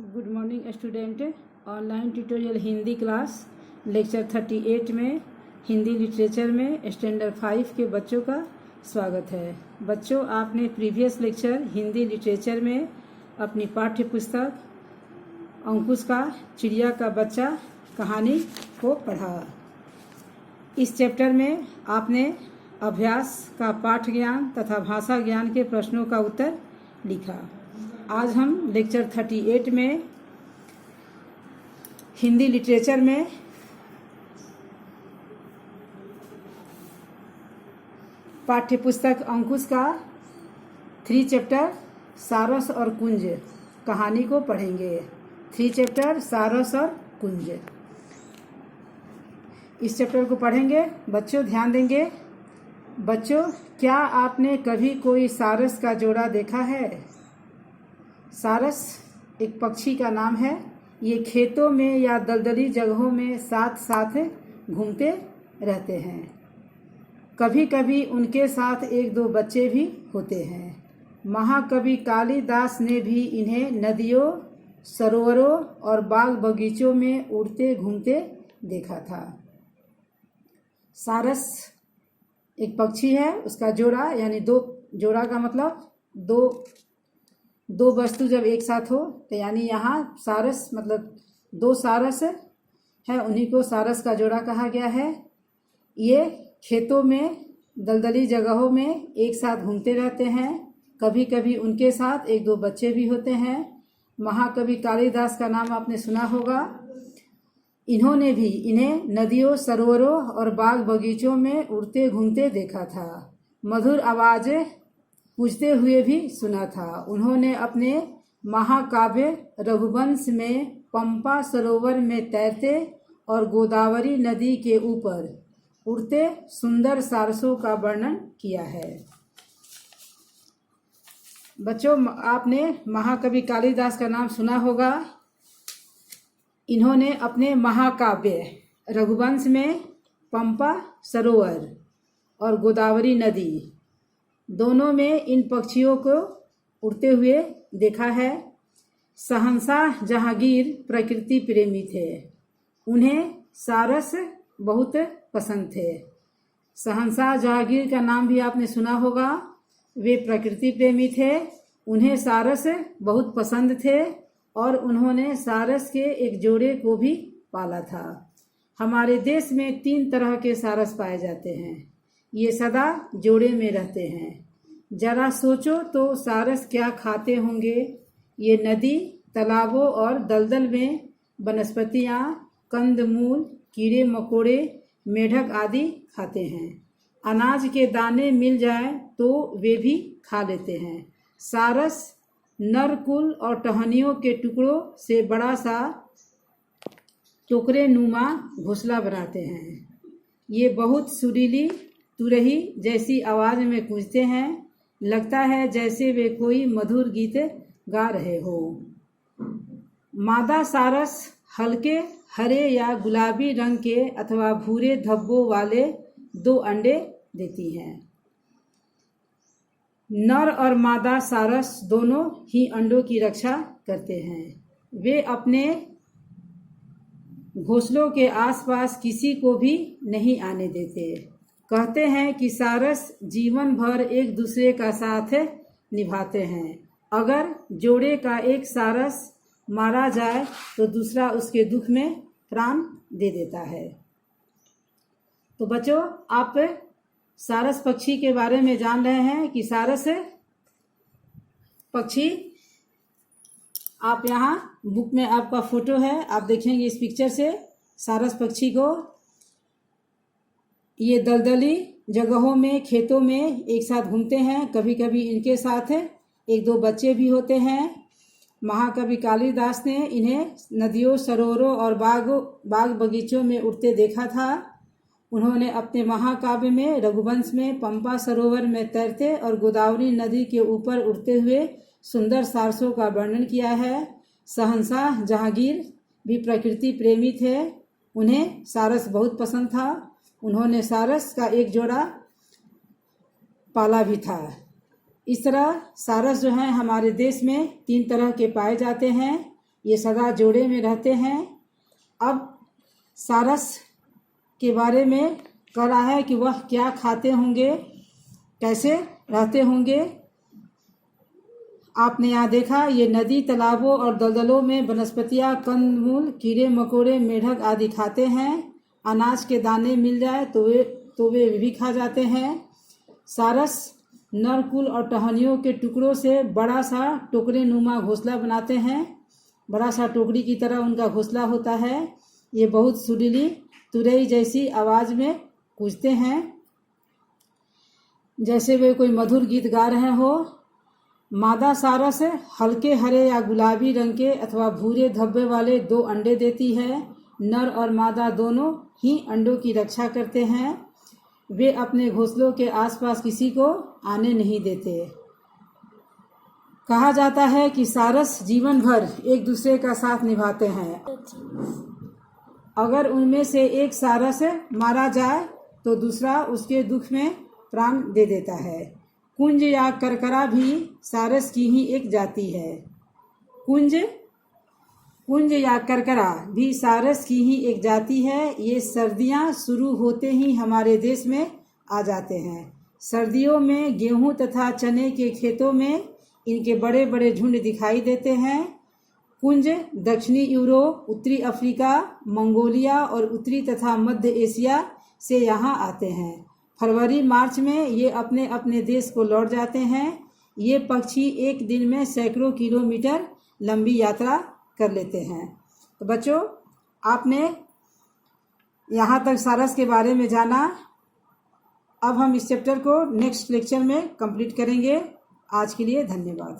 Good morning student. Online tutorial Hindi class lecture 38 में Hindi literature में standard 5 के बच्चों का स्वागत है। बच्चों, आपने प्रीवियस लेक्चर हिंदी लिटरेचर में अपनी पाठ्य पुस्तक अंकुश का चिड़िया का बच्चा कहानी को पढ़ा। इस चैप्टर में आपने अभ्यास का पाठ ज्ञान तथा भाषा ज्ञान के प्रश्नों का उत्तर लिखा। आज हम लेक्चर 38 में हिंदी लिटरेचर में पाठ्य पुस्तक अंकुश का 3 चैप्टर सारस और कुंज कहानी को पढ़ेंगे। 3 चैप्टर सारस और कुंज, इस चैप्टर को पढ़ेंगे। बच्चों ध्यान देंगे। बच्चों, क्या आपने कभी कोई सारस का जोड़ा देखा है? सारस एक पक्षी का नाम है। ये खेतों में या दलदली जगहों में साथ साथ घूमते रहते हैं। कभी कभी उनके साथ 1-2 बच्चे भी होते हैं। महाकवि कालिदास ने भी इन्हें नदियों, सरोवरों और बाग बगीचों में उड़ते घूमते देखा था। सारस एक पक्षी है, उसका जोड़ा यानी 2 जोड़ा का मतलब दो वस्तु जब एक साथ हो तो यानी यहाँ सारस मतलब 2 सारस है, उन्हीं को सारस का जोड़ा कहा गया है। ये खेतों में दलदली जगहों में एक साथ घूमते रहते हैं। कभी कभी उनके साथ 1-2 बच्चे भी होते हैं। महाकवि कालिदास का नाम आपने सुना होगा। इन्होंने भी इन्हें नदियों, सरोवरों और बाग बगीचों में उड़ते घूमते देखा था। मधुर आवाज़ पूछते हुए भी सुना था। उन्होंने अपने महाकाव्य रघुवंश में पंपा सरोवर में तैरते और गोदावरी नदी के ऊपर उड़ते सुंदर सारसों का वर्णन किया है। बच्चों, आपने महाकवि कालिदास का नाम सुना होगा। इन्होंने अपने महाकाव्य रघुवंश में पंपा सरोवर और गोदावरी नदी दोनों में इन पक्षियों को उड़ते हुए देखा है। शहंशाह जहांगीर प्रकृति प्रेमी थे। उन्हें सारस बहुत पसंद थे। शहंशाह जहांगीर का नाम भी आपने सुना होगा। वे प्रकृति प्रेमी थे। उन्हें सारस बहुत पसंद थे और उन्होंने सारस के एक जोड़े को भी पाला था। हमारे देश में 3 तरह के सारस पाए जाते हैं। ये सदा जोड़े में रहते हैं। जरा सोचो तो सारस क्या खाते होंगे। ये नदी, तालाबों और दलदल में वनस्पतियाँ, कंदमूल, कीड़े मकोड़े, मेढक आदि खाते हैं। अनाज के दाने मिल जाए तो वे भी खा लेते हैं। सारस नरकुल और टहनियों के टुकड़ों से बड़ा सा टोकरे नुमा घोंसला बनाते हैं। ये बहुत सुरीली तुरही जैसी आवाज़ में गूंजते हैं। लगता है जैसे वे कोई मधुर गीत गा रहे हो। मादा सारस हल्के हरे या गुलाबी रंग के अथवा भूरे धब्बों वाले 2 अंडे देती हैं। नर और मादा सारस दोनों ही अंडों की रक्षा करते हैं। वे अपने घोंसलों के आसपास किसी को भी नहीं आने देते। कहते हैं कि सारस जीवन भर एक दूसरे का साथ निभाते हैं। अगर जोड़े का एक सारस मारा जाए तो दूसरा उसके दुख में प्राण दे देता है। तो बच्चों, आप सारस पक्षी के बारे में जान रहे हैं कि सारस पक्षी, आप यहाँ बुक में आपका फोटो है, आप देखेंगे इस पिक्चर से सारस पक्षी को। ये दलदली जगहों में, खेतों में एक साथ घूमते हैं। कभी कभी इनके साथ 1-2 बच्चे भी होते हैं। महाकवि कालिदास ने इन्हें नदियों, सरोवरों और बाग बगीचों में उड़ते देखा था। उन्होंने अपने महाकाव्य में रघुवंश में पंपा सरोवर में तैरते और गोदावरी नदी के ऊपर उड़ते हुए सुंदर सारसों का वर्णन किया है। शहंशाह जहांगीर भी प्रकृति प्रेमी थे। उन्हें सारस बहुत पसंद था। उन्होंने सारस का एक जोड़ा पाला भी था। इस तरह सारस जो हैं हमारे देश में 3 तरह के पाए जाते हैं। ये सदा जोड़े में रहते हैं। अब सारस के बारे में कह रहा है कि वह क्या खाते होंगे, कैसे रहते होंगे। आपने यहाँ देखा, ये नदी, तालाबों और दलदलों में वनस्पतियाँ, कंदमूल, कीड़े मकोड़े, मेढक आदि खाते हैं। अनाज के दाने मिल जाए तो वे भी खा जाते हैं। सारस नरकुल और टहनियों के टुकड़ों से बड़ा सा टोकरे नुमा घोंसला बनाते हैं। बड़ा सा टोकरी की तरह उनका घोंसला होता है। ये बहुत सुरीली तुरई जैसी आवाज़ में गूंजते हैं, जैसे वे कोई मधुर गीत गा रहे हो। मादा सारस हल्के हरे या गुलाबी रंग के अथवा भूरे धब्बे वाले 2 अंडे देती है। नर और मादा दोनों ही अंडों की रक्षा करते हैं। वे अपने घोंसलों के आसपास किसी को आने नहीं देते। कहा जाता है कि सारस जीवन भर एक दूसरे का साथ निभाते हैं। अगर उनमें से एक सारस मारा जाए तो दूसरा उसके दुख में प्राण दे देता है। कुंज या करकरा भी सारस की ही एक जाति है। कुंज या करकरा भी सारस की ही एक जाति है। ये सर्दियां शुरू होते ही हमारे देश में आ जाते हैं। सर्दियों में गेहूं तथा चने के खेतों में इनके बड़े बड़े झुंड दिखाई देते हैं। कुंज दक्षिणी यूरोप, उत्तरी अफ्रीका, मंगोलिया और उत्तरी तथा मध्य एशिया से यहाँ आते हैं। फरवरी मार्च में ये अपने अपने देश को लौट जाते हैं। ये पक्षी एक दिन में सैकड़ों किलोमीटर लंबी यात्रा कर लेते हैं। तो बच्चों, आपने यहाँ तक सारस के बारे में जाना। अब हम इस चैप्टर को नेक्स्ट लेक्चर में कंप्लीट करेंगे। आज के लिए धन्यवाद।